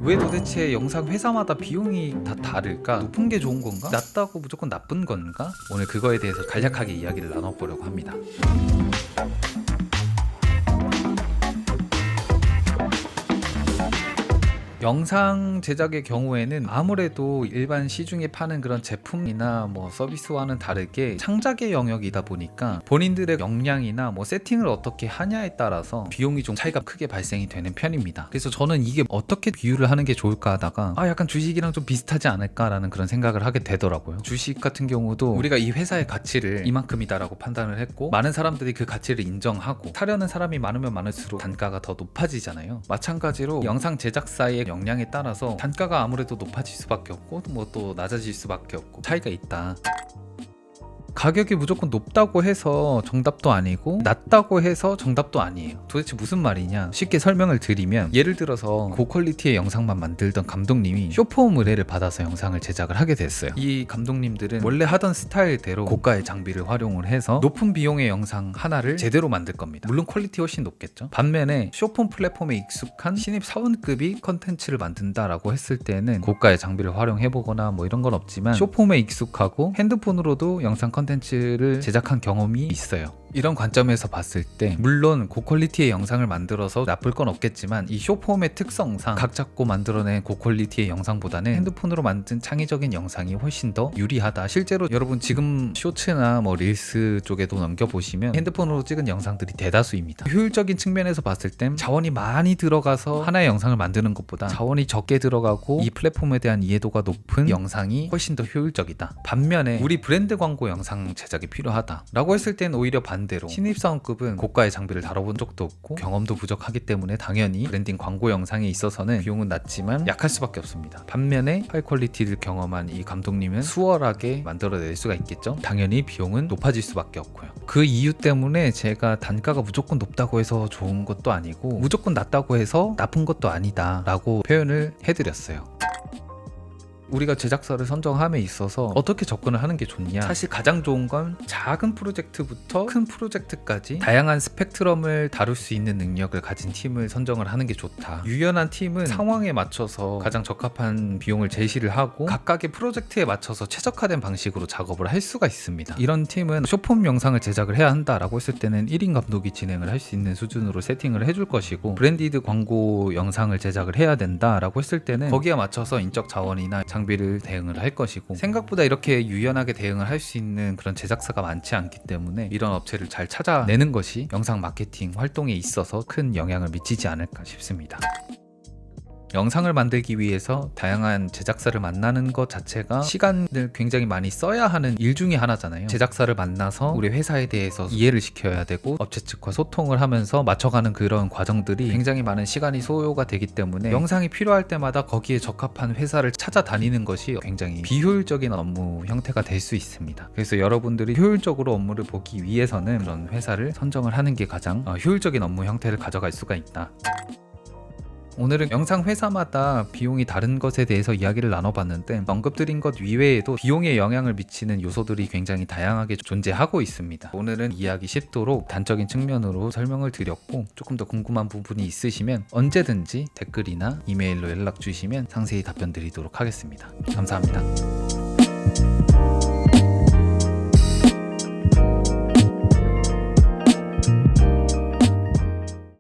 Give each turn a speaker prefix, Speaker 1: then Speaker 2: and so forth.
Speaker 1: 왜 도대체 영상 회사마다 비용이 다 다를까? 높은 게 좋은 건가? 낮다고 무조건 나쁜 건가? 오늘 그거에 대해서 간략하게 이야기를 나눠보려고 합니다. 영상 제작의 경우에는 아무래도 일반 시중에 파는 그런 제품이나 뭐 서비스와는 다르게 창작의 영역이다 보니까 본인들의 역량이나 뭐 세팅을 어떻게 하냐에 따라서 비용이 좀 차이가 크게 발생이 되는 편입니다. 그래서 저는 이게 어떻게 비유를 하는 게 좋을까 하다가 약간 주식이랑 좀 비슷하지 않을까라는 그런 생각을 하게 되더라고요. 주식 같은 경우도 우리가 이 회사의 가치를 이만큼이다라고 판단을 했고 많은 사람들이 그 가치를 인정하고 사려는 사람이 많으면 많을수록 단가가 더 높아지잖아요. 마찬가지로 영상 제작사의 역량에 따라서 단가가 아무래도 높아질 수밖에 없고 뭐 또 낮아질 수밖에 없고 차이가 있다. 가격이 무조건 높다고 해서 정답도 아니고 낮다고 해서 정답도 아니에요. 도대체 무슨 말이냐? 쉽게 설명을 드리면 예를 들어서 고퀄리티의 영상만 만들던 감독님이 쇼폼 의뢰를 받아서 영상을 제작을 하게 됐어요. 이 감독님들은 원래 하던 스타일대로 고가의 장비를 활용을 해서 높은 비용의 영상 하나를 제대로 만들 겁니다. 물론 퀄리티 훨씬 높겠죠. 반면에 쇼폼 플랫폼에 익숙한 신입 사원급이 컨텐츠를 만든다라고 했을 때는 고가의 장비를 활용해보거나 뭐 이런 건 없지만 쇼폼에 익숙하고 핸드폰으로도 영상 컨텐츠를 제작한 경험이 있어요. 이런 관점에서 봤을 때 물론 고퀄리티의 영상을 만들어서 나쁠 건 없겠지만 이 쇼폼의 특성상 각 잡고 만들어낸 고퀄리티의 영상보다는 핸드폰으로 만든 창의적인 영상이 훨씬 더 유리하다. 실제로 여러분 지금 쇼츠나 뭐 릴스 쪽에도 넘겨보시면 핸드폰으로 찍은 영상들이 대다수입니다. 효율적인 측면에서 봤을 땐 자원이 많이 들어가서 하나의 영상을 만드는 것보다 자원이 적게 들어가고 이 플랫폼에 대한 이해도가 높은 영상이 훨씬 더 효율적이다. 반면에 우리 브랜드 광고 영상 제작이 필요하다 라고 했을 땐 오히려 반대로 신입사원급은 고가의 장비를 다뤄본 적도 없고 경험도 부족하기 때문에 당연히 브랜딩 광고 영상에 있어서는 비용은 낮지만 약할 수밖에 없습니다. 반면에 하이 퀄리티를 경험한 이 감독님은 수월하게 만들어낼 수가 있겠죠. 당연히 비용은 높아질 수밖에 없고요. 그 이유 때문에 제가 단가가 무조건 높다고 해서 좋은 것도 아니고 무조건 낮다고 해서 나쁜 것도 아니다 라고 표현을 해드렸어요. 우리가 제작사를 선정함에 있어서 어떻게 접근을 하는 게 좋냐? 사실 가장 좋은 건 작은 프로젝트부터 큰 프로젝트까지 다양한 스펙트럼을 다룰 수 있는 능력을 가진 팀을 선정을 하는 게 좋다. 유연한 팀은 상황에 맞춰서 가장 적합한 비용을 제시를 하고 각각의 프로젝트에 맞춰서 최적화된 방식으로 작업을 할 수가 있습니다. 이런 팀은 쇼폼 영상을 제작을 해야 한다라고 했을 때는 1인 감독이 진행을 할 수 있는 수준으로 세팅을 해줄 것이고 브랜디드 광고 영상을 제작을 해야 된다라고 했을 때는 거기에 맞춰서 인적 자원이나 장비를 대응을 할 것이고 생각보다 이렇게 유연하게 대응을 할 수 있는 그런 제작사가 많지 않기 때문에 이런 업체를 잘 찾아내는 것이 영상 마케팅 활동에 있어서 큰 영향을 미치지 않을까 싶습니다. 영상을 만들기 위해서 다양한 제작사를 만나는 것 자체가 시간을 굉장히 많이 써야 하는 일 중에 하나잖아요. 제작사를 만나서 우리 회사에 대해서 이해를 시켜야 되고 업체 측과 소통을 하면서 맞춰가는 그런 과정들이 굉장히 많은 시간이 소요가 되기 때문에 영상이 필요할 때마다 거기에 적합한 회사를 찾아다니는 것이 굉장히 비효율적인 업무 형태가 될 수 있습니다. 그래서 여러분들이 효율적으로 업무를 보기 위해서는 그런 회사를 선정을 하는 게 가장 효율적인 업무 형태를 가져갈 수가 있다. 오늘은 영상 회사마다 비용이 다른 것에 대해서 이야기를 나눠봤는데 언급드린 것 이외에도 비용에 영향을 미치는 요소들이 굉장히 다양하게 존재하고 있습니다. 오늘은 이해하기 쉽도록 단적인 측면으로 설명을 드렸고 조금 더 궁금한 부분이 있으시면 언제든지 댓글이나 이메일로 연락 주시면 상세히 답변 드리도록 하겠습니다. 감사합니다.